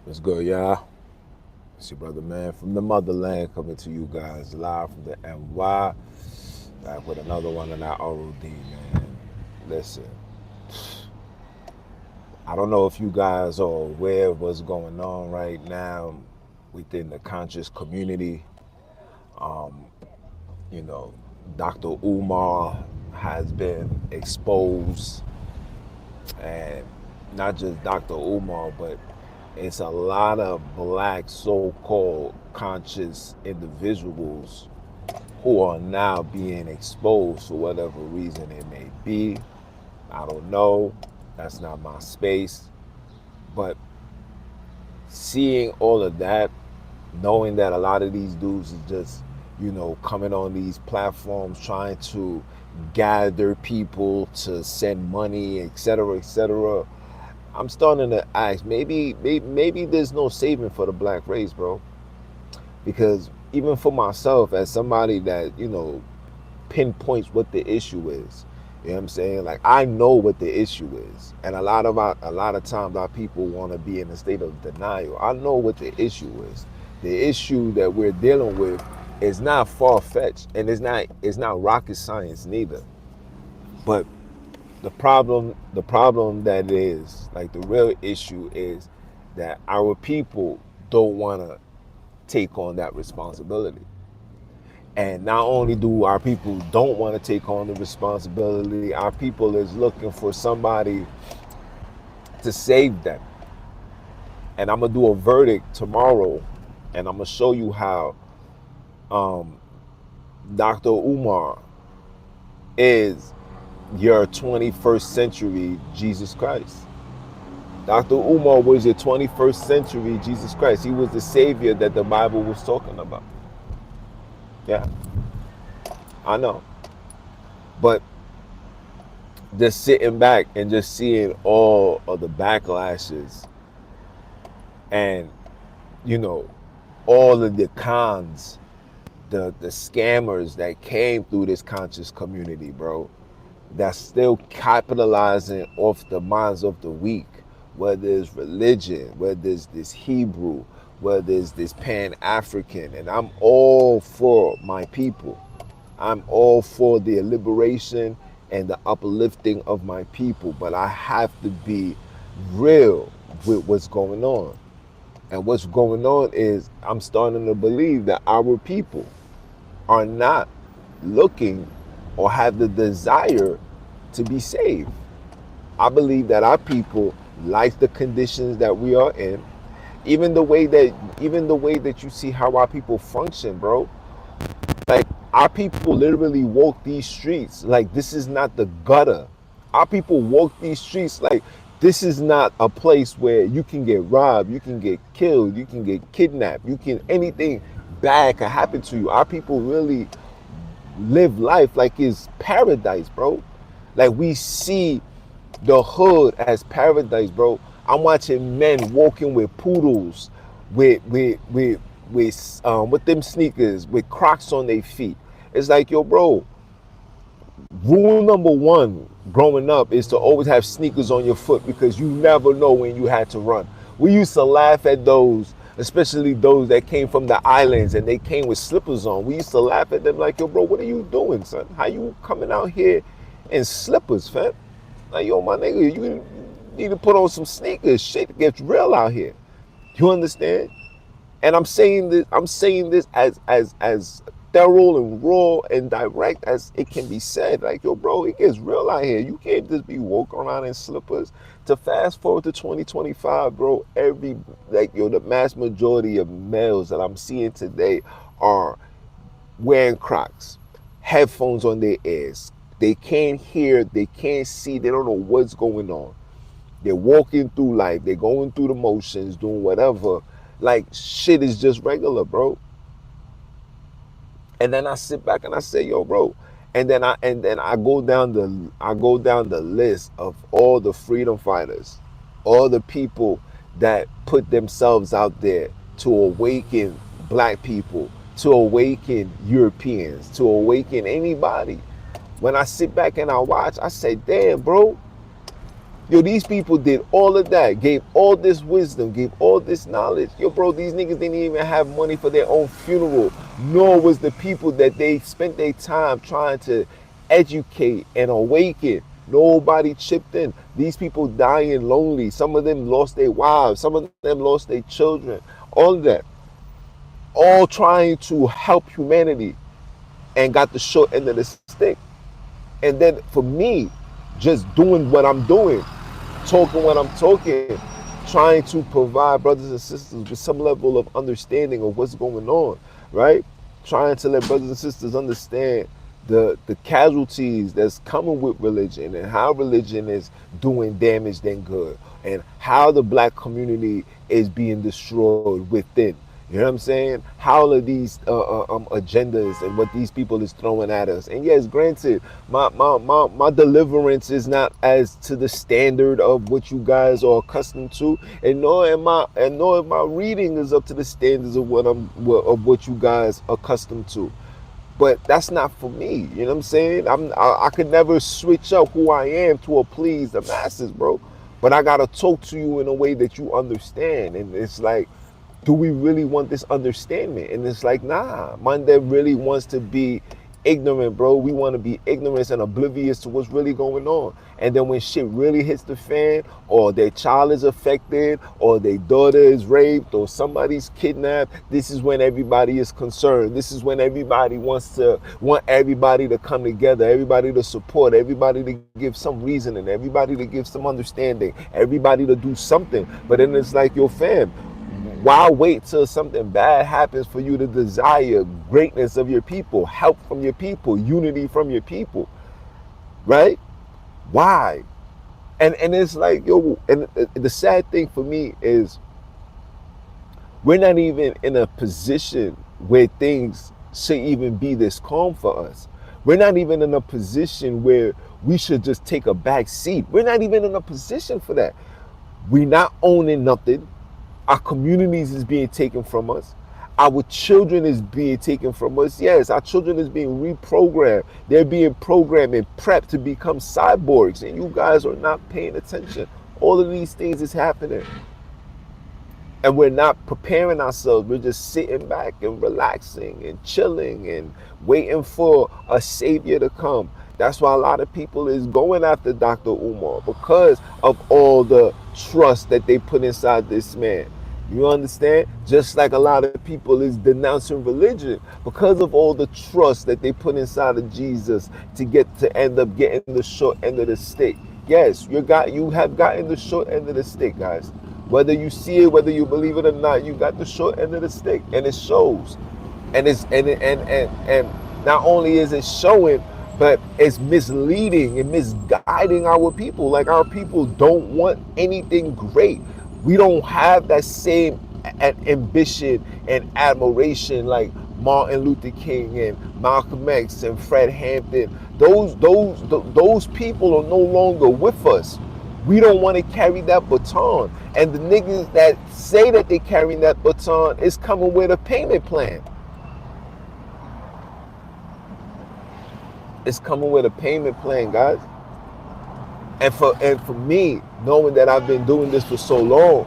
What's good, y'all? It's your brother, man, from the motherland, coming to you guys live from the NY. Back with another one on our ROD, man. Listen, I don't know if you guys are aware of what's going on right now within the conscious community. Um, you know, Dr. Umar has been exposed, and not just Dr. Umar, but it's a lot of black so-called conscious individuals who are now being exposed for whatever reason it may be. I don't know. That's not my space. But seeing all of that, knowing that a lot of these dudes is just, coming on these platforms trying to gather people to send money, et cetera, et cetera. I'm starting to ask, maybe there's no saving for the black race, bro. Because even for myself, as somebody that pinpoints what the issue is, you know what I'm saying? Like, I know what the issue is, and a lot of times our people want to be in a state of denial. I know what the issue is. The issue that we're dealing with is not far fetched, and it's not rocket science neither. But the problem that is, like, the real issue is that our people don't want to take on that responsibility. And not only do our people don't want to take on the responsibility, our people is looking for somebody to save them. And I'm gonna do a verdict tomorrow, and I'm gonna show you how um, Dr. Umar is your 21st century Jesus Christ. Dr. Umar was your 21st century Jesus Christ. He was the savior that the Bible was talking about. Yeah, I know. But just sitting back and just seeing all of the backlashes and, you know, all of the cons, the scammers that came through this conscious community, bro, that's still capitalizing off the minds of the weak, whether it's religion, whether it's this Hebrew, whether it's this Pan-African. And I'm all for my people. I'm all for the liberation and the uplifting of my people, but I have to be real with what's going on. And what's going on is I'm starting to believe that our people are not looking or have the desire to be saved. I believe that our people like the conditions that we are in. Even the way that you see how our people function, bro. Like, our people literally walk these streets like this is not the gutter. Our people walk these streets like this is not a place where you can get robbed, you can get killed, you can get kidnapped, you can anything bad can happen to you. Our people really live life like it's paradise, bro. Like, we see the hood as paradise, bro. I'm watching men walking with poodles, with them sneakers, with Crocs on their feet. It's like, yo, bro. Rule number one growing up is to always have sneakers on your foot because you never know when you had to run. We used to laugh at those, especially those that came from the islands and they came with slippers on. We used to laugh at them like, yo, bro, what are you doing, son? How you coming out here in slippers, fam? Like, yo, my nigga, you need to put on some sneakers. Shit gets real out here. You understand? And I'm saying this as thorough and raw and direct as it can be said. Like, yo, bro, it gets real out here. You can't just be walking around in slippers. To fast forward to 2025, bro, the mass majority of males that I'm seeing today are wearing Crocs, headphones on their ears. They can't hear, they can't see, they don't know what's going on. They're walking through life, they're going through the motions, doing whatever. Like, shit is just regular, bro. And then I sit back and I say, yo, bro. And then I go down the list of all the freedom fighters, all the people that put themselves out there to awaken black people, to awaken Europeans, to awaken anybody. When I sit back and I watch, I say, damn, bro, Yo, these people did all of that, gave all this wisdom, gave all this knowledge. Yo, bro, these niggas didn't even have money for their own funeral, nor was the people that they spent their time trying to educate and awaken. Nobody chipped in. These people dying lonely. Some of them lost their wives. Some of them lost their children. All of that. All trying to help humanity and got the short end of the stick. And then for me, just doing what I'm doing, talking what I'm talking, trying to provide brothers and sisters with some level of understanding of what's going on, right? Trying to let brothers and sisters understand the casualties that's coming with religion and how religion is doing damage than good and how the black community is being destroyed within. You know what I'm saying? How are these agendas and what these people is throwing at us? And yes, granted, my deliverance is not as to the standard of what you guys are accustomed to, and nor my reading is up to the standards of what you guys are accustomed to. But that's not for me. You know what I'm saying? I could never switch up who I am to please the masses, bro. But I gotta talk to you in a way that you understand, and it's like, do we really want this understanding? And it's like, nah, man, that really wants to be ignorant, bro. We want to be ignorant and oblivious to what's really going on. And then when shit really hits the fan, or their child is affected, or their daughter is raped, or somebody's kidnapped, this is when everybody is concerned. This is when everybody want everybody to come together, everybody to support, everybody to give some reasoning, everybody to give some understanding, everybody to do something. But then it's like, your fam, why wait till something bad happens for you to desire greatness of your people, help from your people, unity from your people, right? Why? And it's like, yo, and the sad thing for me is we're not even in a position where things should even be this calm for us. We're not even in a position where we should just take a back seat. We're not even in a position for that. We're not owning nothing. Our communities is being taken from us. Our children is being taken from us. Yes, our children is being reprogrammed. They're being programmed and prepped to become cyborgs. And you guys are not paying attention. All of these things is happening. And we're not preparing ourselves. We're just sitting back and relaxing and chilling and waiting for a savior to come. That's why a lot of people is going after Dr. Umar, because of all the trust that they put inside this man. You understand? Just like a lot of people is denouncing religion because of all the trust that they put inside of Jesus to end up getting the short end of the stick. Yes, you have gotten the short end of the stick, guys. Whether you see it, whether you believe it or not, you got the short end of the stick, and it shows. And it's and not only is it showing, but it's misleading and misguiding our people. Like, our people don't want anything great. We don't have that same ambition and admiration like Martin Luther King and Malcolm X and Fred Hampton. Those people are no longer with us. We don't want to carry that baton. And the niggas that say that they carrying that baton is coming with a payment plan. It's coming with a payment plan, guys. And for me, knowing that I've been doing this for so long,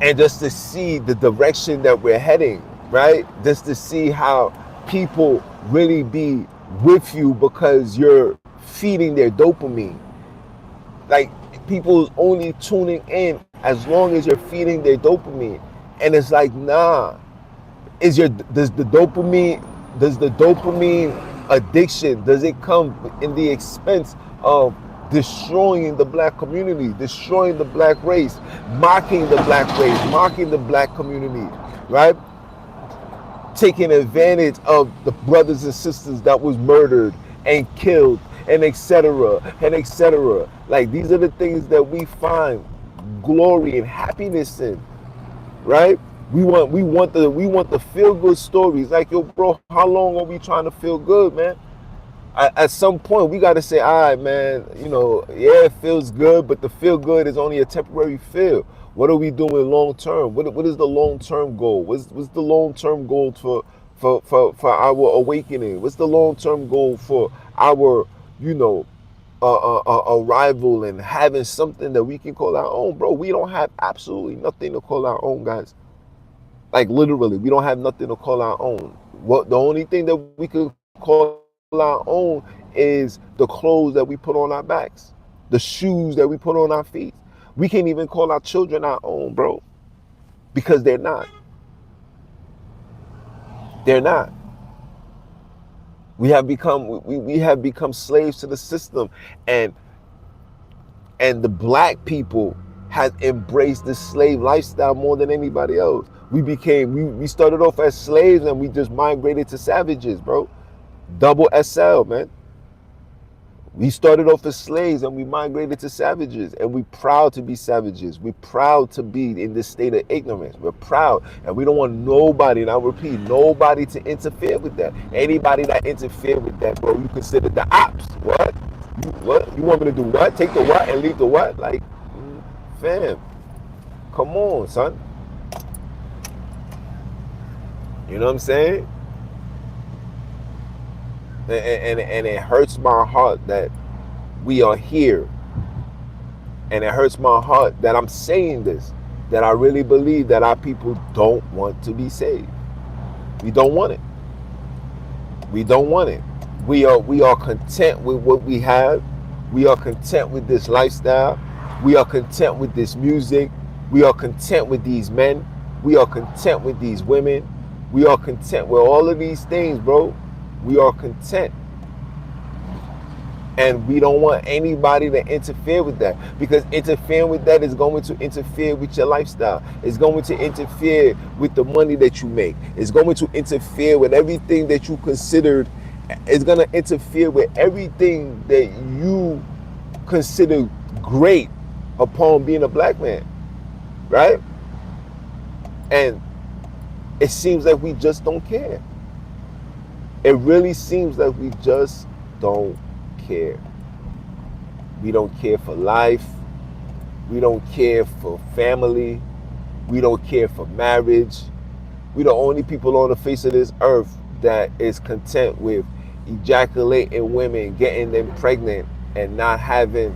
and just to see the direction that we're heading, right? Just to see how people really be with you because you're feeding their dopamine. Like, people's only tuning in as long as you're feeding their dopamine. And it's like, nah. Does the dopamine addiction, does it come in the expense of destroying the black community, destroying the black race, mocking the black race, mocking the black community, right? Taking advantage of the brothers and sisters that was murdered and killed, and etc. and etc. Like, these are the things that we find glory and happiness in, right? We want the feel good stories. Like, yo, bro, how long are we trying to feel good, man? At some point, we got to say, all right, man, yeah, it feels good, but the feel good is only a temporary feel. What are we doing long term? What is the long term goal? What's the long term goal for our awakening? What's the long term goal for our, a rival and having something that we can call our own, bro. We don't have absolutely nothing to call our own, guys. Like literally, we don't have nothing to call our own. What the only thing that we could call our own is the clothes that we put on our backs, the shoes that we put on our feet. We can't even call our children our own, bro, because they're not. They're not. We have become slaves to the system, and and the black people has embraced the slave lifestyle more than anybody else. We started off as slaves and we just migrated to savages, bro. Double SL, man. We started off as slaves and we migrated to savages, and we proud to be savages. We're proud to be in this state of ignorance. We're proud, and we don't want nobody, and I repeat, nobody to interfere with that. Anybody that interfere with that, bro, you consider the ops. What? What? You want me to do what? Take the what and leave the what? Like, fam, come on, son. You know what I'm saying? And it hurts my heart that we are here, and it hurts my heart that I'm saying this, that I really believe that our people don't want to be saved. We don't want it. We don't want it. We are content with what we have. We are content with this lifestyle. We are content with this music. We are content with these men. We are content with these women. We are content with all of these things, bro. We are content. And we don't want anybody to interfere with that, because interfering with that is going to interfere with your lifestyle. It's going to interfere with the money that you make. It's going to interfere with everything that you considered. It's going to interfere with everything that you consider great upon being a black man, right? And it seems like we just don't care. It really seems like we just don't care. We don't care for life. We don't care for family. We don't care for marriage. We're the only people on the face of this earth that is content with ejaculating women, getting them pregnant, and not having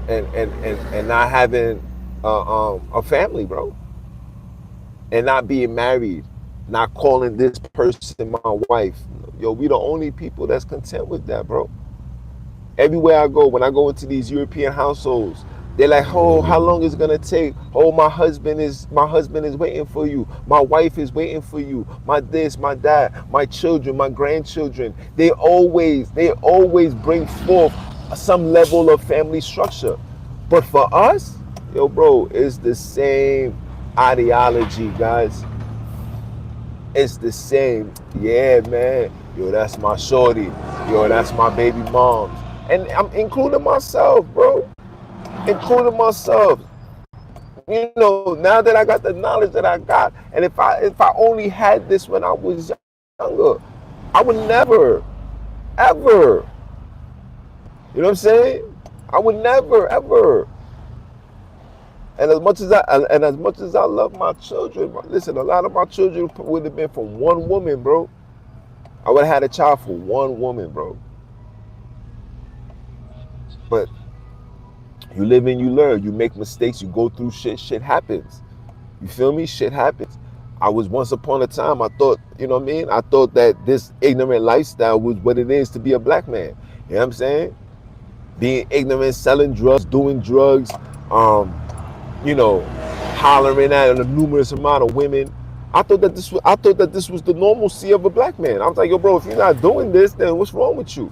and not having a family, bro, and not being married, not calling this person my wife. Yo, we the only people that's content with that, bro. Everywhere I go, when I go into these European households, they're like, "Oh, how long is it gonna take? Oh, my husband is waiting for you. My wife is waiting for you. My this, my that, my children, my grandchildren." They always bring forth some level of family structure. But for us, yo, bro, it's the same ideology, guys. It's the same. Yeah, man. Yo, that's my shorty. Yo, that's my baby mom. And I'm including myself, bro. Including myself. You know, now that I got the knowledge that I got, and if I only had this when I was younger, I would never, ever. You know what I'm saying? I would never, ever. And as much as I love my children, listen, a lot of my children would have been from one woman, bro. I would have had a child for one woman, bro. But you live and you learn. You make mistakes. You go through shit. Shit happens. You feel me? Shit happens. I was once upon a time, I thought, you know what I mean? I thought that this ignorant lifestyle was what it is to be a black man. You know what I'm saying? Being ignorant, selling drugs, doing drugs, you know, hollering at a numerous amount of women. I thought that this was the normalcy of a black man. I was like, yo, bro, if you're not doing this, then what's wrong with you?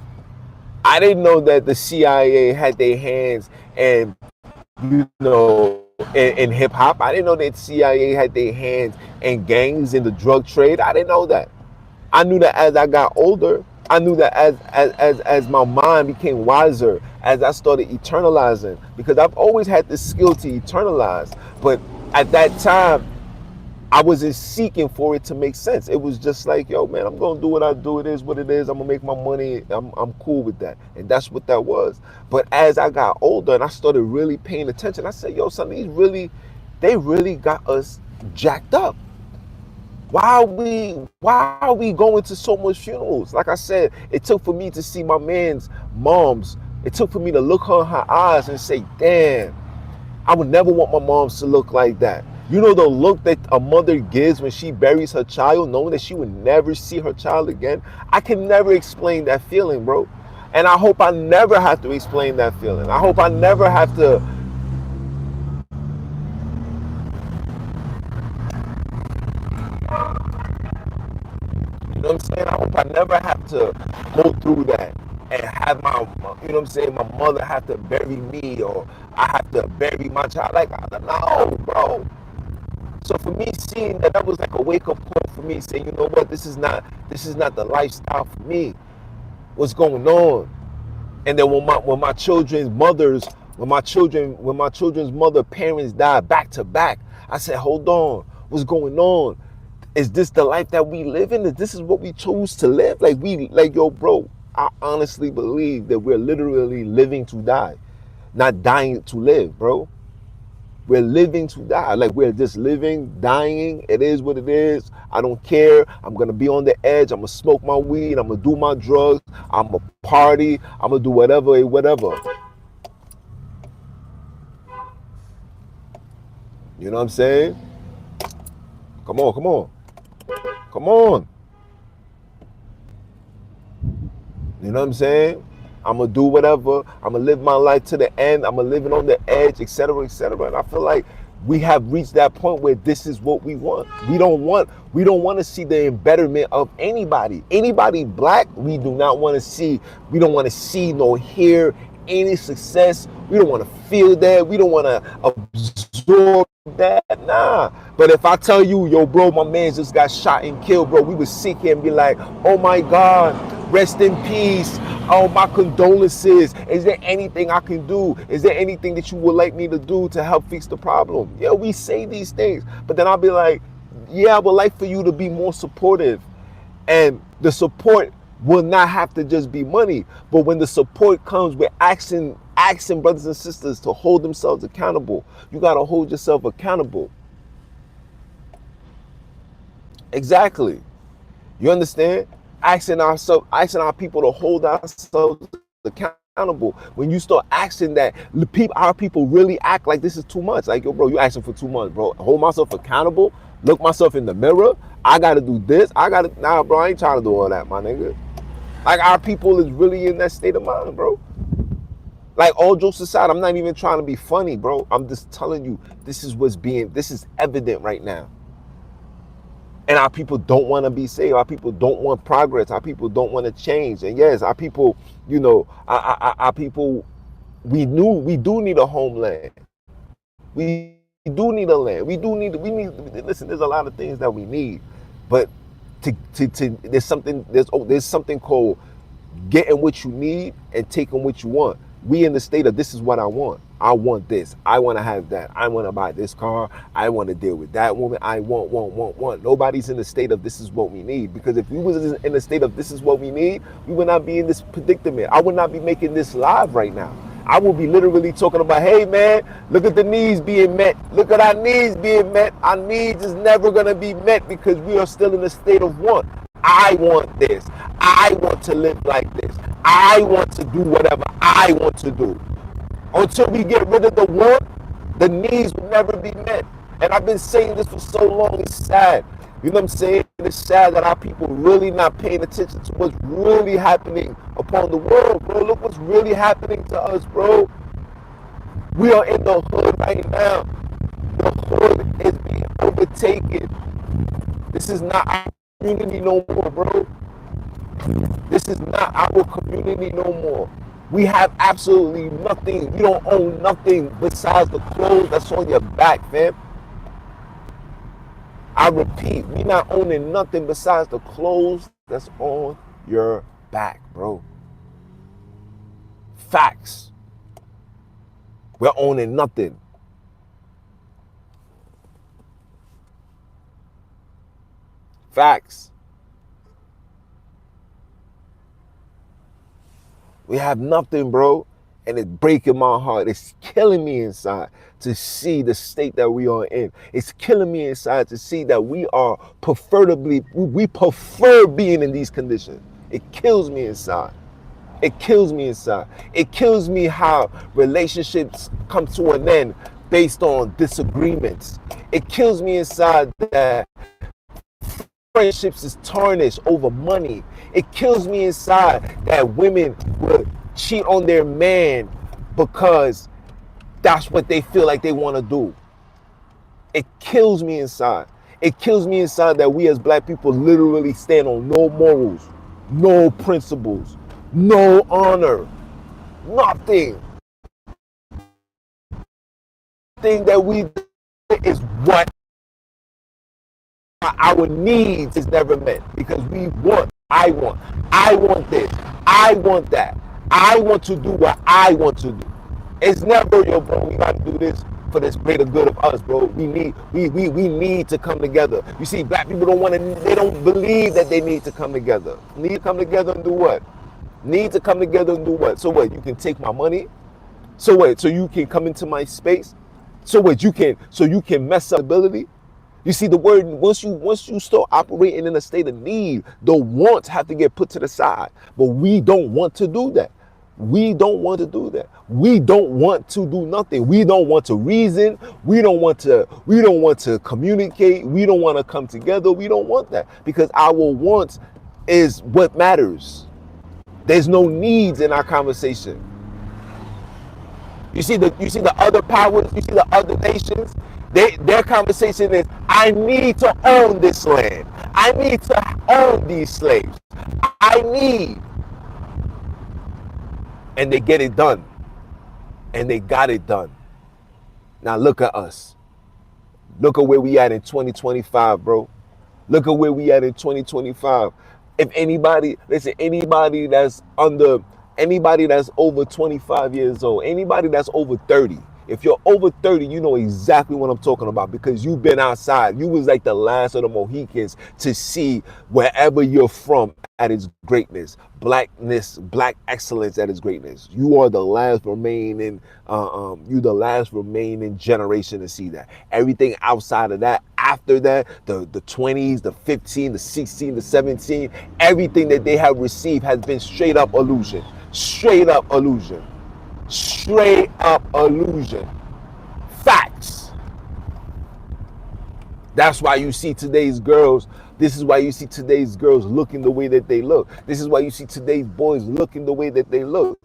I didn't know that the CIA had their hands and in hip hop. I didn't know that CIA had their hands in gangs in the drug trade. I didn't know that. I knew that as I got older. I knew that as my mind became wiser, as I started eternalizing, because I've always had this skill to eternalize. But at that time, I wasn't seeking for it to make sense. It was just like, yo, man, I'm gonna do what I do. It is what it is. I'm gonna make my money. I'm cool with that, and that's what that was. But as I got older and I started really paying attention, I said, yo, son, they really got us jacked up. Why are we going to so much funerals? Like I said, it took for me to see my man's moms It took for me to look her in her eyes and say, damn, I would never want my moms to look like that. You know the look that a mother gives when she buries her child, knowing that she would never see her child again? I can never explain that feeling, bro. And I hope I never have to explain that feeling. I hope I never have to, you know what I'm saying? I hope I never have to go through that and have my, you know what I'm saying, my mother have to bury me, or I have to bury my child. Like, no, bro. So for me, seeing that, that was like a wake up call for me, saying, you know what, this is not the lifestyle for me. What's going on? And then when my children's mothers, when my children's mother parents died back to back, I said, hold on, what's going on? Is this the life that we live in? Is this is what we choose to live? Like, yo, bro, I honestly believe that we're literally living to die, not dying to live, bro. We're living to die. Like, we're just living, dying. It is what it is. I don't care. I'm gonna be on the edge. I'm gonna smoke my weed. I'm gonna do my drugs. I'm gonna party. I'm gonna do whatever, whatever. You know what I'm saying? Come on, come on, come on. You know what I'm saying? I'm gonna do whatever. I'm gonna live my life to the end. I'm gonna live it on the edge, etc., etc. And I feel like we have reached that point where this is what we want. We don't want to see the embetterment of anybody. Anybody black, we do not want to see. We don't want to see nor hear any success. We don't want to feel that. We don't want to absorb that. Nah. But if I tell you, yo, bro, my man just got shot and killed, bro, we would sit here and be like, oh my God, rest in peace. Oh, my condolences. Is there anything I can do? Is there anything that you would like me to do to help fix the problem? Yeah, we say these things. But then I'll be like, yeah, I would like for you to be more supportive. And the support will not have to just be money. But when the support comes with asking brothers and sisters to hold themselves accountable, you got to hold yourself accountable. Exactly. You understand? Asking our people to hold ourselves accountable. When you start asking that, our people really act like this is too much. Like, yo, bro, you asking for too much, bro. Hold myself accountable. Look myself in the mirror. I got to do this. Nah, bro, I ain't trying to do all that, my nigga. Like, our people is really in that state of mind, bro. Like, all jokes aside, I'm not even trying to be funny, bro. I'm just telling you, this is evident right now. And our people don't want to be saved. Our people don't want progress. Our people don't want to change. And yes, our people, you know, our people, we do need a homeland. We do need a land. Listen, there's a lot of things that we need. But there's something called getting what you need and taking what you want. We in the state of, this is what I want. I want this. I want to have that. I want to buy this car. I want to deal with that woman. I want. Nobody's in the state of, this is what we need. Because if we was in the state of, this is what we need, we would not be in this predicament. I would not be making this live right now. I will be literally talking about, hey man, look at the needs being met. Look at our needs being met. Our needs is never going to be met because we are still in a state of want. I want this. I want to live like this. I want to do whatever I want to do. Until we get rid of the want, the needs will never be met. And I've been saying this for so long, it's sad. You know what I'm saying? It's sad that our people really not paying attention to what's really happening upon the world, bro. Look what's really happening to us, bro. We are in the hood right now. The hood is being overtaken. This is not our community no more, bro. This is not our community no more. We have absolutely nothing. We don't own nothing besides the clothes that's on your back, fam. I repeat, we not owning nothing besides the clothes that's on your back, bro. Facts. We're owning nothing. Facts. We have nothing, bro. And it's breaking my heart. It's killing me inside to see the state that we are in. It's killing me inside to see that we prefer being in these conditions. It kills me inside. It kills me inside. It kills me how relationships come to an end based on disagreements. It kills me inside that friendships is tarnished over money. It kills me inside that women will cheat on their man because that's what they feel like they want to do. It kills me inside. It kills me inside that we as black people literally stand on no morals, no principles, no honor, nothing. Thing that we do is what our needs is never met because I want this, I want that, I want to do what I want to do. It's never, yo, bro, we gotta do this for this greater good of us, bro. We need to come together. You see, black people they don't believe that they need to come together. Need to come together and do what? Need to come together and do what? So what? You can take my money? So what? So you can come into my space? So what? You can mess up ability? You see, the word, once you start operating in a state of need, the wants have to get put to the side. But we don't want to do that. We don't want to do that. We don't want to do nothing. We don't want to reason. We don't want to communicate. We don't want to come together. We don't want that because our wants is what matters. There's no needs in our conversation. You see the other powers, you see the other nations, their conversation is, I need to own this land. I need to own these slaves. I need. And they get it done. And they got it done. Now look at us. Look at where we at in 2025, bro. Look at where we at in 2025. If anybody that's over 25 years old, anybody that's over 30, if you're over 30, you know exactly what I'm talking about because you've been outside. You was like the last of the Mohicans to see wherever you're from at its greatness, blackness, black excellence at its greatness. You are the last remaining, generation to see that. Everything outside of that, after that, the 20s, the 15, the 16, the 17, everything that they have received has been straight up illusion. Straight up illusion. Straight up illusion. Facts. That's why you see today's girls. This is why you see today's girls looking the way that they look. This is why you see today's boys looking the way that they look.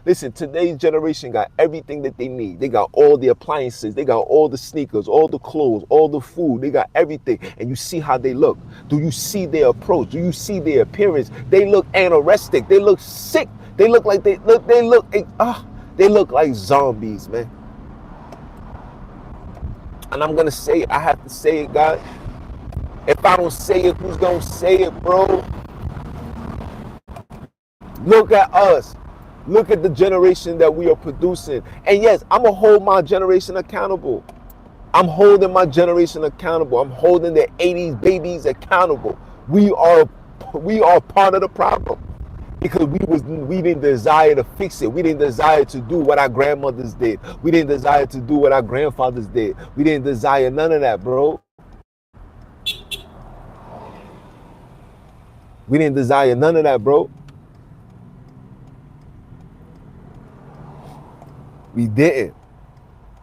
Listen, today's generation got everything that they need. They got all the appliances. They got all the sneakers, all the clothes, all the food. They got everything. And you see how they look. Do you see their approach? Do you see their appearance? They look anorexic. They look sick. They look like they look like zombies, man. And I'm gonna say it. I have to say it, guys. If I don't say it, who's gonna say it, bro? Look at us. Look at the generation that we are producing. And yes, I'm gonna hold my generation accountable. I'm holding my generation accountable. I'm holding the 80s babies accountable. We are part of the problem. Because we didn't desire to fix it. We didn't desire to do what our grandmothers did. We didn't desire to do what our grandfathers did. We didn't desire none of that, bro. We didn't desire none of that, bro. We didn't.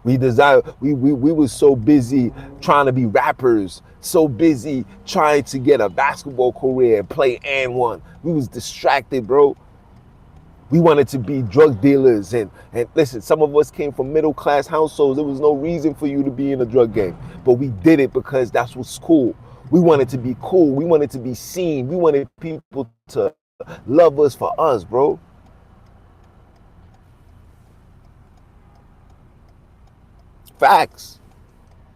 We were so busy trying to be rappers, so busy trying to get a basketball career and play and one. We was distracted, bro. We wanted to be drug dealers and listen, some of us came from middle class households. There was no reason for you to be in a drug game, but we did it because that's what's cool. We wanted to be cool. We wanted to be seen. We wanted people to love us for us, bro. Facts.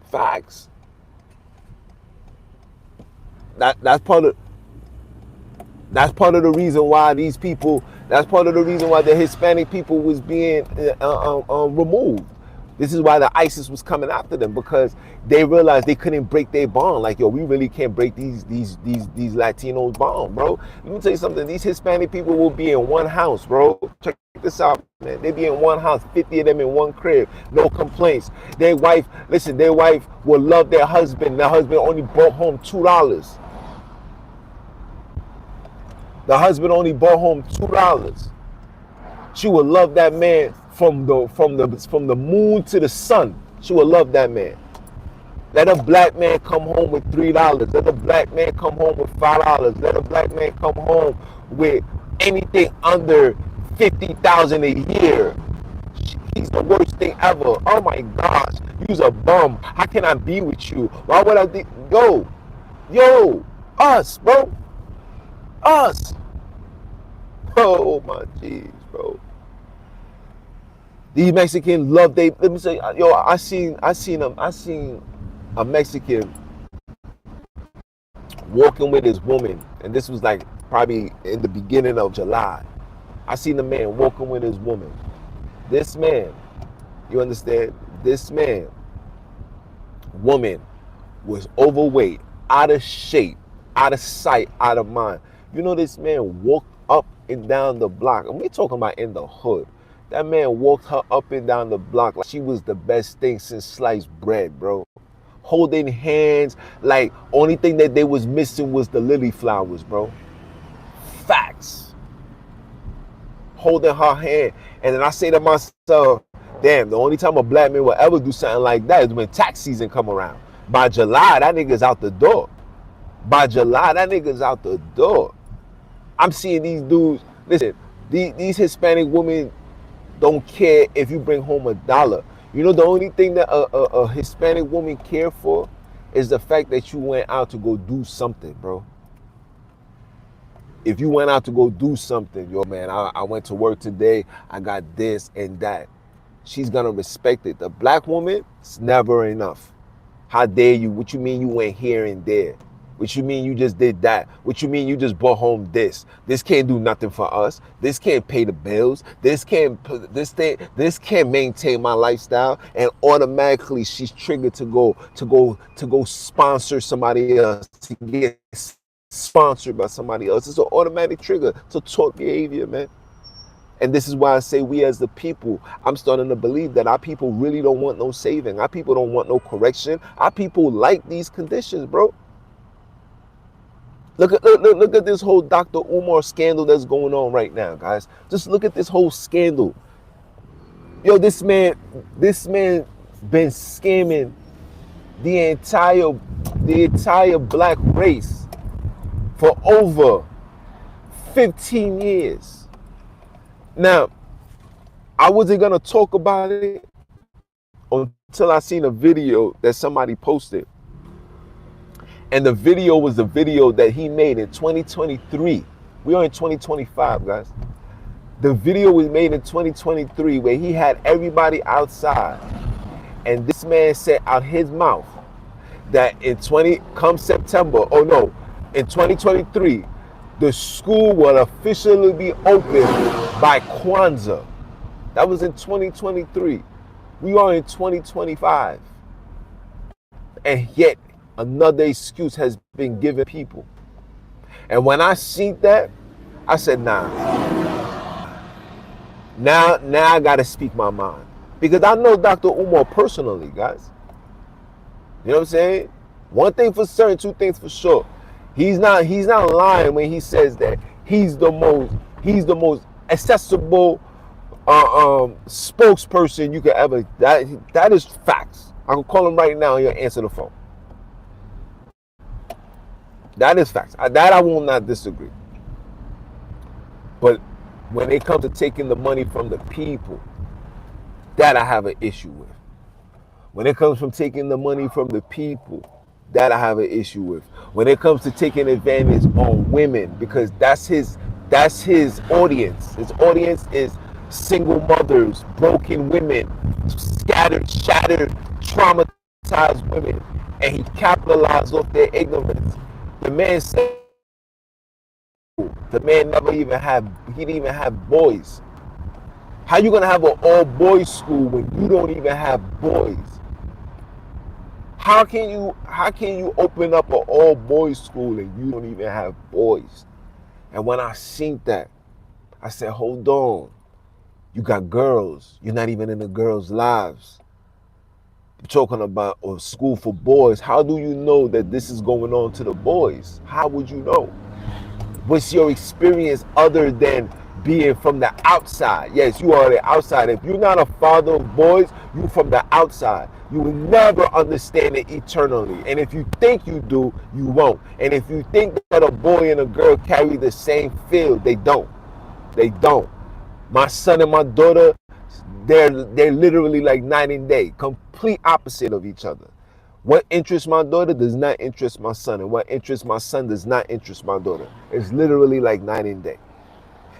That's part of the reason why these people. That's part of the reason why the Hispanic people was being removed. This is why the ISIS was coming after them because they realized they couldn't break their bond. Like, yo, we really can't break these Latinos bond, bro. Let me tell you something. These Hispanic people will be in one house, bro. Check this out, man. They be in one house, 50 of them in one crib, no complaints. Their wife will love their husband. Their husband only brought home $2. The husband only brought home $2. She would love that man from the moon to the sun. She would love that man. Let a black man come home with $3. Let a black man come home with $5. Let a black man come home with anything under 50,000 a year. He's the worst thing ever. Oh my gosh, you's a bum. How can I be with you? Why would I think? Yo, us, bro, us. Oh my jeez, bro. These Mexicans love they. Let me say, yo, I seen a Mexican walking with his woman, and this was like probably in the beginning of July. I seen a man walking with his woman. This man, you understand? This man, woman, was overweight, out of shape, out of sight, out of mind. You know, this man walked up and down the block, and we talking about in the hood. That man walked her up and down the block like she was the best thing since sliced bread, bro. Holding hands, like only thing that they was missing was the lily flowers, bro. Facts. Holding her hand. And then I say to myself, damn, the only time a black man will ever do something like that is when tax season come around. By July, that nigga's out the door. By July, that nigga's out the door. I'm seeing these dudes, listen, these Hispanic women don't care if you bring home $1. You know, the only thing that a Hispanic woman care for is the fact that you went out to go do something, bro. If you went out to go do something, yo, man, I went to work today, I got this and that. She's gonna respect it. The black woman, it's never enough. How dare you? What you mean you went here and there? What you mean you just did that? What you mean you just brought home this? This can't do nothing for us. This can't pay the bills. This can't maintain my lifestyle. And automatically she's triggered to go sponsor somebody else, to get sponsored by somebody else. It's an automatic trigger to taught behavior, man. And this is why I say we as the people, I'm starting to believe that our people really don't want no saving. Our people don't want no correction. Our people like these conditions, bro. Look at this whole Dr. Umar scandal that's going on right now, guys. Just look at this whole scandal. Yo, this man been scamming the entire black race for over 15 years. Now, I wasn't gonna talk about it until I seen a video that somebody posted. And the video was the video that he made in 2023. We are in 2025, guys. The video was made in 2023 where he had everybody outside. And this man said out his mouth that come September, in 2023, the school will officially be open by Kwanzaa. That was in 2023. We are in 2025. And yet, another excuse has been given people. And when I seen that, I said, nah. Now I gotta speak my mind. Because I know Dr. Umar personally, guys. You know what I'm saying? One thing for certain, two things for sure. He's not lying when he says that he's the most accessible spokesperson you could ever. That is facts. I can call him right now and he'll answer the phone. That is facts. That I will not disagree. But when it comes to taking the money from the people, that I have an issue with. When it comes from taking the money from the people, that I have an issue with. When it comes to taking advantage on women, because that's his audience. His audience is single mothers, broken women, scattered, shattered, traumatized women, and he capitalized off their ignorance. The man said the man he didn't even have boys. How you gonna have an all-boys school when you don't even have boys? How can you open up an all-boys school and you don't even have boys? And when I seen that, I said, hold on. You got girls. You're not even in the girls' lives. You're talking about a school for boys. How do you know that this is going on to the boys? How would you know? What's your experience other than being from the outside? Yes, you are the outside. If you're not a father of boys, you from the outside. You will never understand it eternally. And if you think you do, you won't. And if you think that a boy and a girl carry the same field, they don't. They don't. My son and my daughter, they're literally like night and day, complete opposite of each other. What interests my daughter does not interest my son, and what interests my son does not interest my daughter. It's literally like night and day.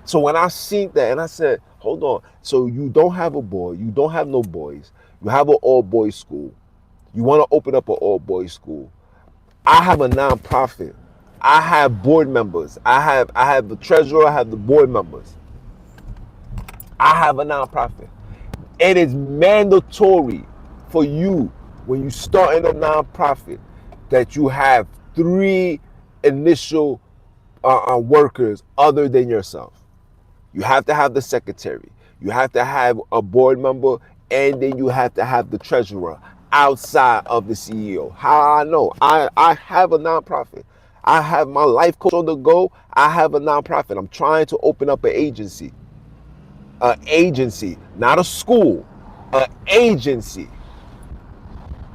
So when I seen that, and I said, hold on, so you don't have a boy, you don't have no boys, you have an all boys school, you want to open up an all boys school. I have a nonprofit. I have board members. I have the treasurer. I have the board members. I have a nonprofit. It is mandatory for you when you start in a nonprofit that you have three initial workers other than yourself. You have to have the secretary. You have to have a board member, and then you have to have the treasurer outside of the CEO. How I know? I have a nonprofit. I have my life coach on the go. I have a nonprofit. I'm trying to open up an agency, not a school, an agency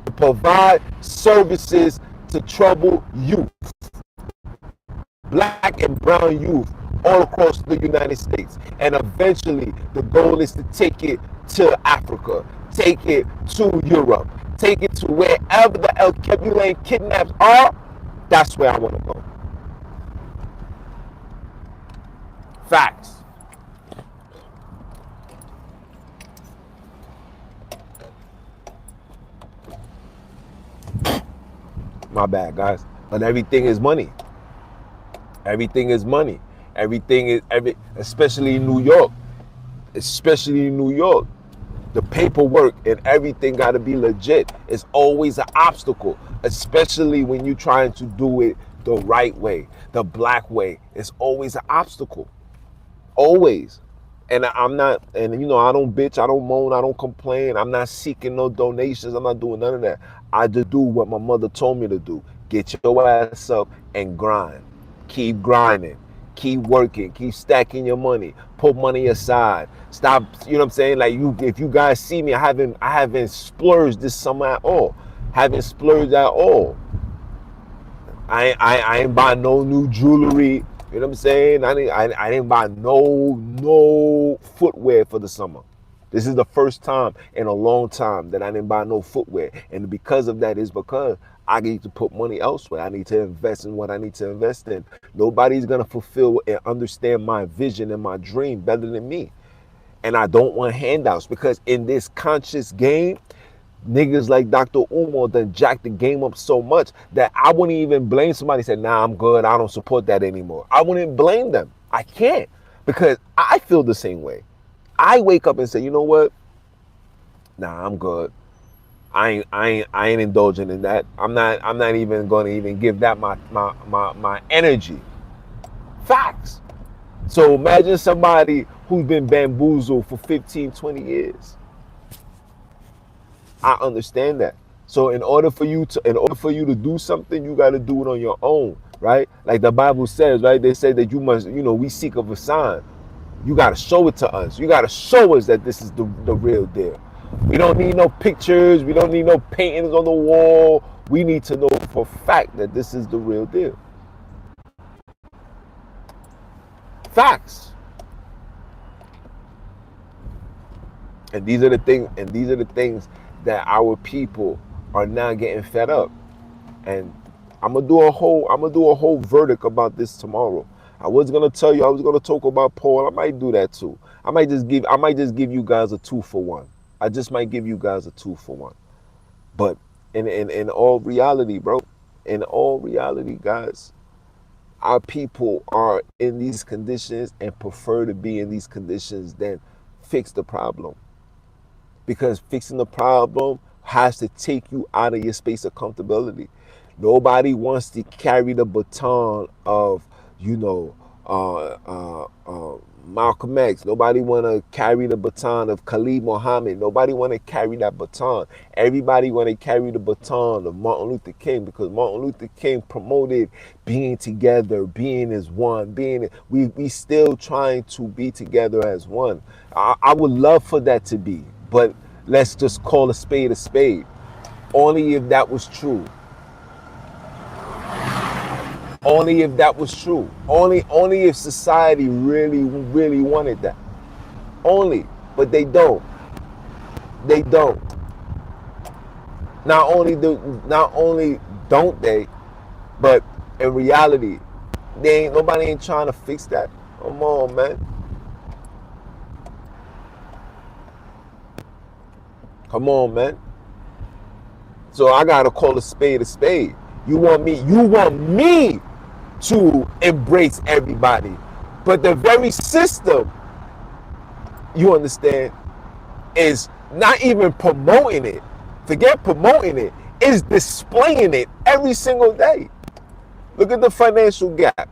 to provide services to troubled youth, black and brown youth all across the United States. And eventually the goal is to take it to Africa, take it to Europe, take it to wherever the El Kebulane kidnaps are. That's where I want to go. Facts. My bad, guys. But everything is money. Everything is money. Especially in New York. Especially in New York. The paperwork and everything got to be legit. It's always an obstacle, especially when you're trying to do it the right way, the black way. It's always an obstacle. Always. And I'm not, and I don't bitch, I don't moan, I don't complain. I'm not seeking no donations. I'm not doing none of that. I just do what my mother told me to do. Get your ass up and grind. Keep grinding. Keep working. Keep stacking your money. Put money aside. Stop, you know what I'm saying? Like if you guys see me, I haven't splurged this summer at all. Haven't splurged at all. I ain't buy no new jewelry. You know what I'm saying? I didn't buy no footwear for the summer. This is the first time in a long time that I didn't buy no footwear. And because of that is because I need to put money elsewhere. I need to invest in what I need to invest in. Nobody's going to fulfill and understand my vision and my dream better than me. And I don't want handouts because in this conscious game, niggas like Dr. Umar done jacked the game up so much that I wouldn't even blame somebody said, nah, I'm good. I don't support that anymore. I wouldn't blame them. I can't because I feel the same way. I wake up and say, you know what? Nah, I'm good. I ain't indulging in that. I'm not even going to even give that my energy. Facts. So imagine somebody who's been bamboozled for 15, 20 years. I understand that. So in order for you to do something, you got to do it on your own, right? Like the Bible says, right? They say that you must, we seek of a sign. You got to show it to us. You got to show us that this is the real deal. We don't need no pictures. We don't need no paintings on the wall. We need to know for a fact that this is the real deal. Facts. And these are the things that our people are now getting fed up. And I'm gonna do a whole verdict about this tomorrow. I was gonna tell you I was gonna talk about Paul. I might do that too. I might just give you guys a 2-for-1. I just might give you guys a 2-for-1. But in all reality, bro, in all reality, guys, our people are in these conditions and prefer to be in these conditions than fix the problem. Because fixing the problem has to take you out of your space of comfortability. Nobody wants to carry the baton of, Malcolm X. Nobody want to carry the baton of Khalid Muhammad. Nobody want to carry that baton. Everybody want to carry the baton of Martin Luther King, because Martin Luther King promoted being together, being as one, we still trying to be together as one. I would love for that to be, but let's just call a spade a spade. Only if that was true. Only if that was true. Only if society really, really wanted that. Only. But they don't. They don't. Not only don't they, but in reality, nobody ain't trying to fix that. Come on, man. Come on, man. So I gotta call a spade a spade. You want me to embrace everybody. But the very system, you understand, is not even promoting it. Forget promoting it, is displaying it every single day. Look at the financial gap.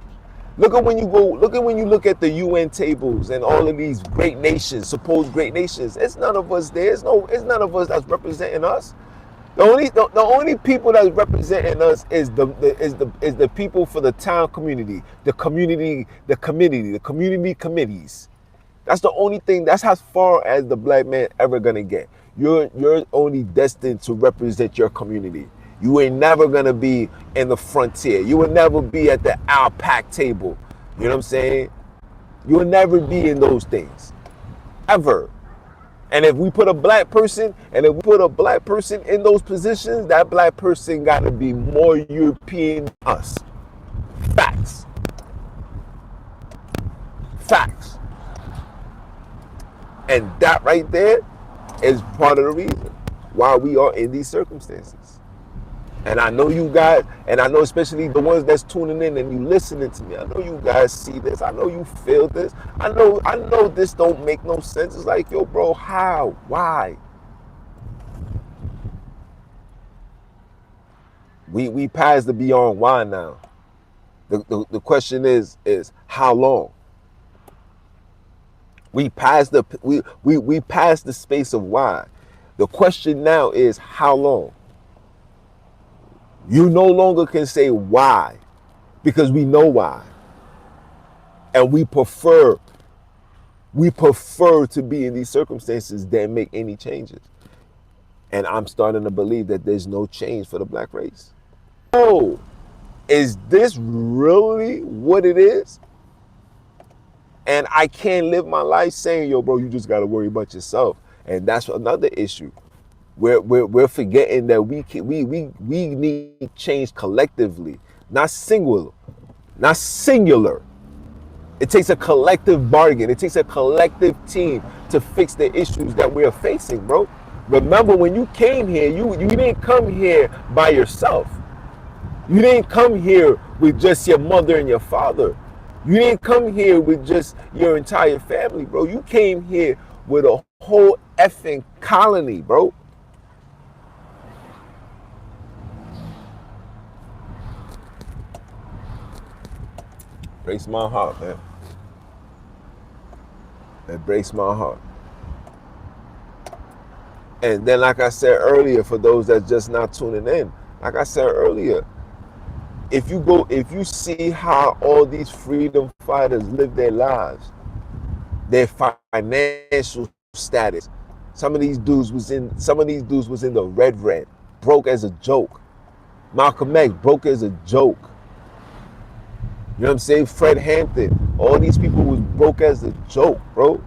Look at when you look at the UN tables and all of these great nations, supposed great nations. It's none of us there. It's none of us that's representing us. The only people that's representing us is the people for the town community, the community committees. That's the only thing. That's as far as the black man ever gonna get. You're only destined to represent your community. You ain't never gonna be in the frontier. You will never be at the Alpac table. You know what I'm saying? You will never be in those things, ever. And if we put a black person in those positions, that black person got to be more European than us. Facts. Facts. And that right there is part of the reason why we are in these circumstances. And I know you guys, and I know especially the ones that's tuning in and you listening to me, I know you guys see this. I know you feel this. I know this don't make no sense. It's like, yo, bro, how? Why? We passed the beyond why now. The question is how long? We passed we passed the space of why. The question now is how long? You no longer can say why, because we know why. And we prefer to be in these circumstances than make any changes. And I'm starting to believe that there's no change for the black race. Oh, is this really what it is? And I can't live my life saying, yo, bro, you just got to worry about yourself. And that's another issue. We're forgetting that we need change collectively, not singular. It takes a collective bargain. It takes a collective team to fix the issues that we're facing, bro. Remember, when you came here, you didn't come here by yourself. You didn't come here with just your mother and your father. You didn't come here with just your entire family, bro. You came here with a whole effing colony, bro. Breaks my heart, man. It breaks my heart. And then, like I said earlier, for those that's just not tuning in, like I said earlier, if you see how all these freedom fighters live their lives, their financial status, some of these dudes was in the red, broke as a joke. Malcolm X broke as a joke. You know what I'm saying? Fred Hampton. All these people was broke as a joke, bro.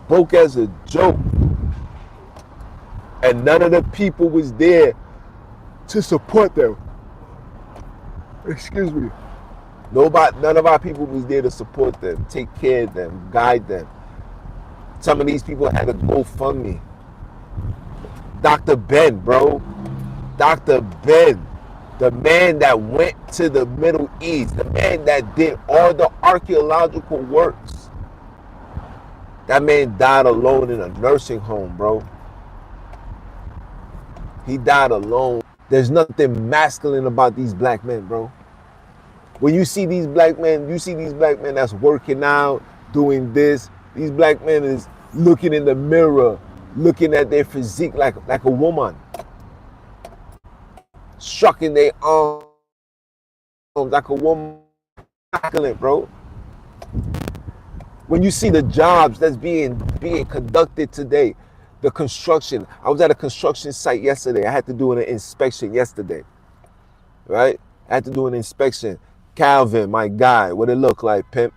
Broke as a joke. And none of the people was there to support them. Excuse me. None of our people was there to support them, take care of them, guide them. Some of these people had a GoFundMe. Dr. Ben, bro. Dr. Ben. The man that went to the Middle East, the man that did all the archaeological works. That man died alone in a nursing home, bro. He died alone. There's nothing masculine about these black men, bro. When you see these black men, you see these black men that's working out, doing this. These black men is looking in the mirror, looking at their physique like a woman, strucking their arms like a woman, bro. When you see the jobs that's being conducted today, the construction. I was at a construction site yesterday. I had to do an inspection yesterday, right? I had to do an inspection. Calvin, my guy, what it look like, pimp?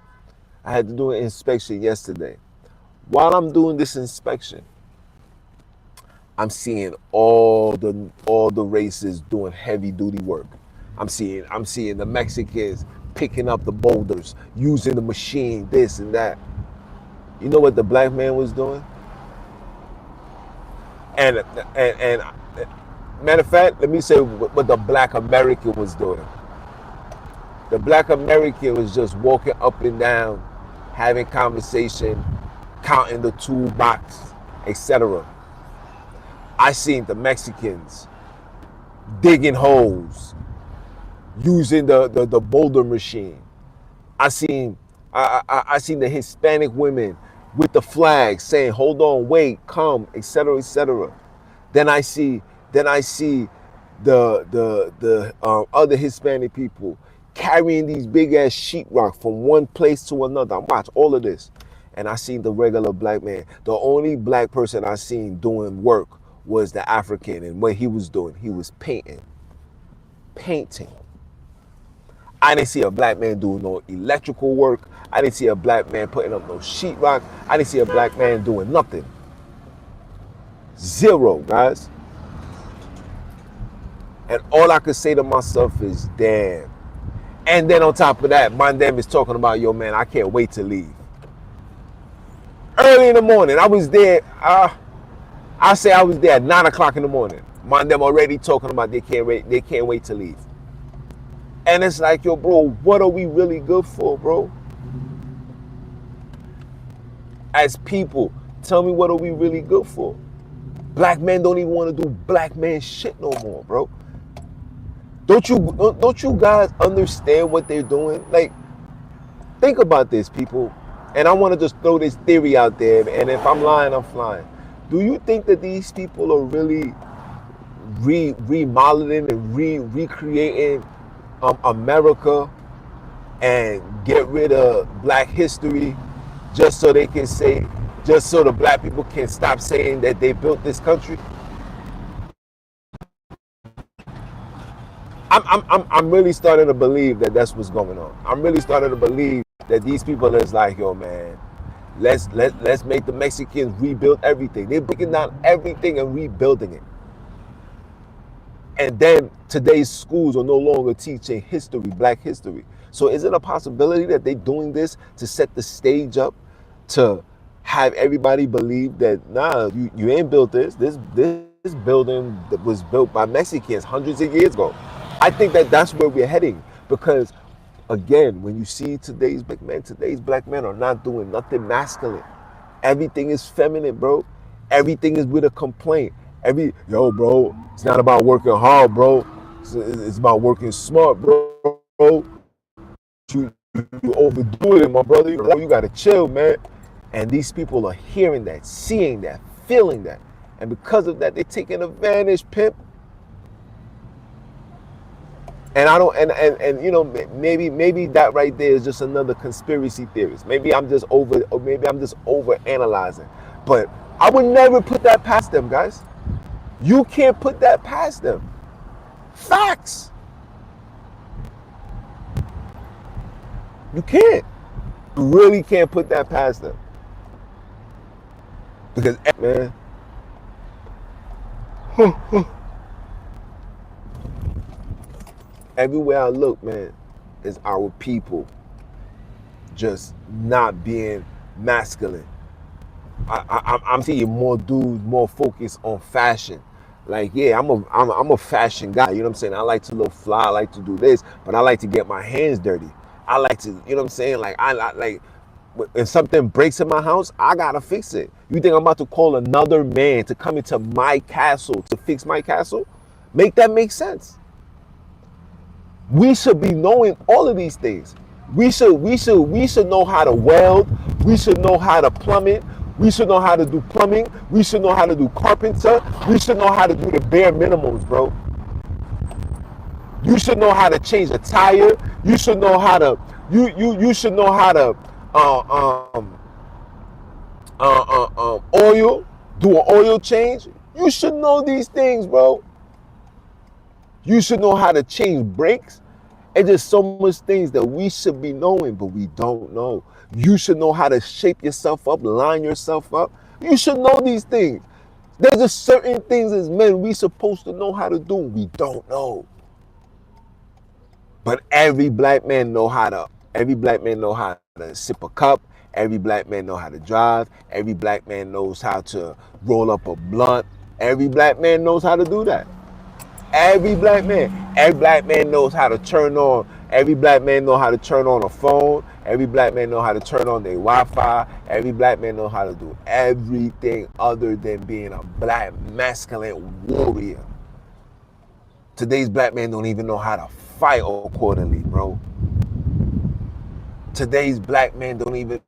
I had to do an inspection yesterday. While I'm doing this inspection, I'm seeing all the races doing heavy duty work. I'm seeing the Mexicans picking up the boulders, using the machine, this and that. You know what the black man was doing? And matter of fact, let me say what the black American was doing. The black American was just walking up and down, having conversation, counting the toolbox, etc. I seen the Mexicans digging holes, using the boulder machine. I seen the Hispanic women with the flag saying, "Hold on, wait, come," etc., etc. Then I see the other Hispanic people carrying these big ass sheetrock from one place to another. I watch all of this, and I seen the regular black man. The only black person I seen doing work was the African, and what he was doing, he was painting. I didn't see a black man doing no electrical work. I didn't see a black man putting up no sheetrock. I didn't see a black man doing nothing. Zero, guys. And all I could say to myself is, damn. And then on top of that, my damn is talking about, yo, man, I can't wait to leave. Early in the morning, I was there. I say I was there at 9 o'clock in the morning. My damn already talking about they can't wait to leave. And it's like, yo, bro, what are we really good for, bro? As people, tell me, what are we really good for? Black men don't even want to do black man shit no more, bro. Don't you guys understand what they're doing? Like, think about this, people. And I want to just throw this theory out there. And if I'm lying, I'm flying. Do you think that these people are really remodeling and recreating America and get rid of black history just so they can say, just so the black people can stop saying that they built this country? I'm really starting to believe that that's what's going on. I'm really starting to believe that these people is like, yo, man, let's make the Mexicans rebuild everything. They're breaking down everything and rebuilding it. And then today's schools are no longer teaching history, black history. So is it a possibility that they're doing this to set the stage up to have everybody believe that, nah, you ain't built this. This building that was built by Mexicans hundreds of years ago. I think that that's where we're heading, because again, when you see today's black men are not doing nothing masculine. Everything is feminine, bro. Everything is with a complaint. Yo, bro, it's not about working hard, bro. It's about working smart, bro. You overdo it, my brother. You gotta chill, man. And these people are hearing that, seeing that, feeling that. And because of that, they're taking advantage, pimp. And I don't, and you know, maybe that right there is just another conspiracy theorist. Maybe I'm just over analyzing. But I would never put that past them, guys. You can't put that past them. Facts. You can't. You really can't put that past them. Because, man, everywhere I look, man, is our people just not being masculine. I'm seeing more dudes more focused on fashion. Like, yeah, I'm a fashion guy. You know what I'm saying? I like to look fly. I like to do this, but I like to get my hands dirty. I like to, you know what I'm saying? Like, I like, if something breaks in my house, I gotta fix it. You think I'm about to call another man to come into my castle to fix my castle? Make that make sense. We should be knowing all of these things. We should know how to weld. We should know how to plumb it. We should know how to do plumbing. We should know how to do carpenter. We should know how to do the bare minimums, bro. You should know how to change a tire. You should know how to you should know how to uh, um oil, do an oil change. You should know these things, bro. You should know how to change brakes. And just so much things that we should be knowing, but we don't know. You should know how to shape yourself up, line yourself up. You should know these things. There's just certain things as men we supposed to know how to do. We don't know. But every black man know how to. Every black man know how to sip a cup. Every black man know how to drive. Every black man knows how to roll up a blunt. Every black man knows how to do that. Every black man knows how to turn on. Every black man know how to turn on a phone. Every black man know how to turn on their Wi-Fi. Every black man know how to do everything other than being a black masculine warrior. Today's black men don't even know how to fight accordingly, bro. Today's black men don't even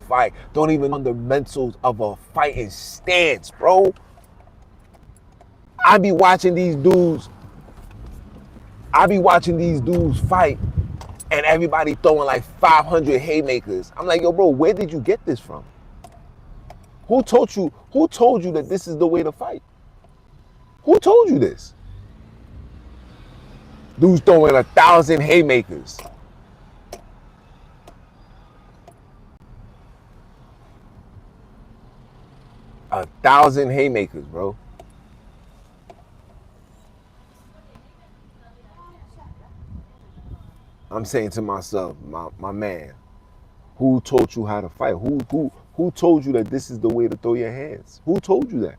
fight, don't even know the fundamentals of a fighting stance, bro. I be watching these dudes fight, and everybody throwing like 500 haymakers. I'm like, yo, bro, where did you get this from? Who told you that this is the way to fight? Who told you this? Dudes throwing 1,000 haymakers. A 1,000 haymakers, bro. I'm saying to myself, my man, who taught you how to fight? Who told you that this is the way to throw your hands? Who told you that?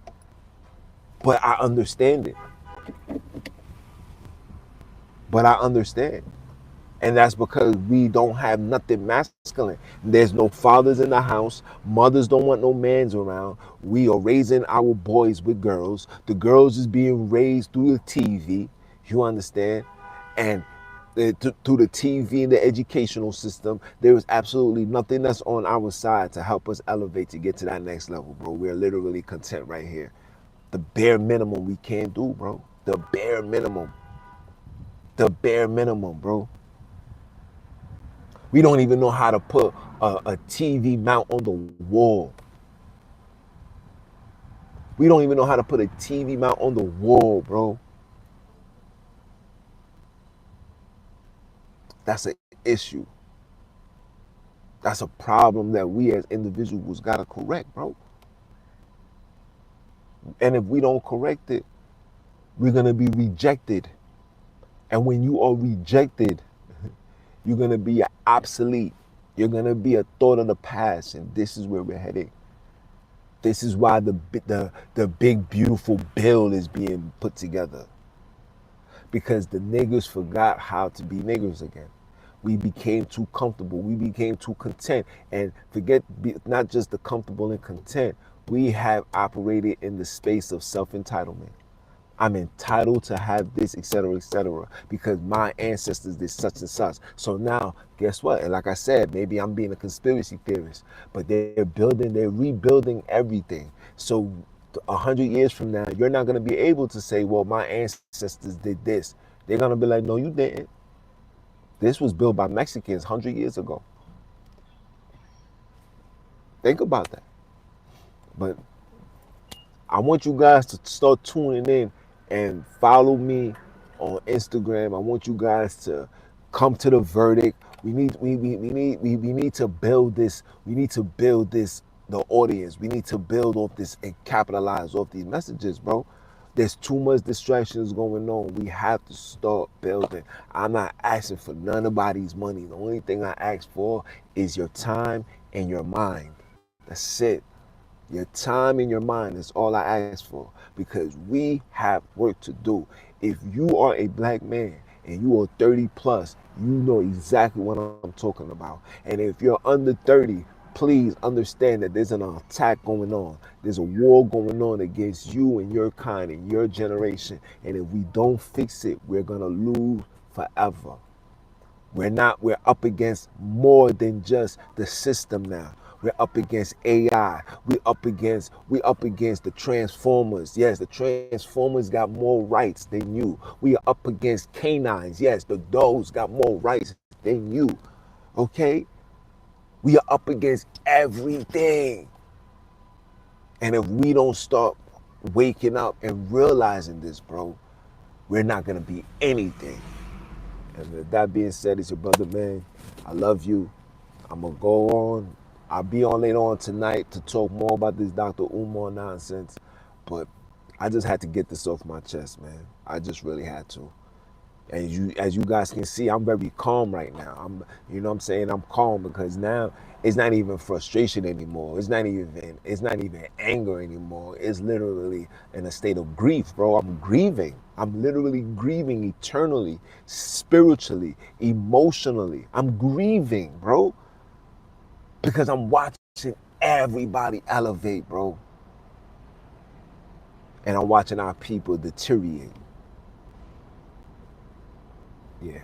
But I understand it. But I understand. And that's because we don't have nothing masculine. There's no fathers in the house. Mothers don't want no mans around. We are raising our boys with girls. The girls is being raised through the TV. You understand? And through the TV and the educational system, there is absolutely nothing that's on our side to help us elevate to get to that next level, bro. We're literally content right here. The bare minimum we can't do, bro. The bare minimum. The bare minimum, bro. We don't even know how to put a TV mount on the wall. We don't even know how to put a TV mount on the wall, bro. That's an issue. That's a problem that we as individuals gotta correct, bro. And if we don't correct it, we're gonna be rejected. And when you are rejected, you're gonna be obsolete. You're gonna be a thought of the past, and this is where we're heading. This is why the big beautiful bill is being put together. Because the niggas forgot how to be niggas again. We became too comfortable. We became too content. And forget not just the comfortable and content. We have operated in the space of self-entitlement. I'm entitled to have this, etc., because my ancestors did such and such. So now, guess what? And like I said, maybe I'm being a conspiracy theorist, but they're rebuilding everything. So 100 years from now, you're not going to be able to say, well, my ancestors did this. They're going to be like, no, you didn't. This was built by Mexicans 100 years ago. Think about that. But I want you guys to start tuning in and follow me on Instagram. I want you guys to come to the verdict. We need to build this. We need to build this, the audience. We need to build off this and capitalize off these messages, bro. There's too much distractions going on. We have to start building. I'm not asking for none of nobody's money. The only thing I ask for is your time and your mind. That's it. Your time and your mind is all I ask for, because we have work to do. If you are a black man and you are 30 plus, you know exactly what I'm talking about. And if you're under 30, please understand that there's an attack going on. There's a war going on against you and your kind and your generation. And if we don't fix it, we're going to lose forever. We're up against more than just the system now. We're up against AI. We up against the Transformers. Yes, the Transformers got more rights than you. We are up against canines. Yes, the dogs got more rights than you. Okay? We are up against everything. And if we don't start waking up and realizing this, bro, we're not gonna be anything. And with that being said, it's your brother, man. I love you. I'm gonna go on. I'll be on later on tonight to talk more about this Dr. Umar nonsense. But I just had to get this off my chest, man. I just really had to. And as you guys can see, I'm very calm right now. You know what I'm saying? I'm calm because now it's not even frustration anymore. It's not even anger anymore. It's literally in a state of grief, bro. I'm grieving. I'm literally grieving eternally, spiritually, emotionally. I'm grieving, bro, because I'm watching everybody elevate, bro. And I'm watching our people deteriorate. Yeah.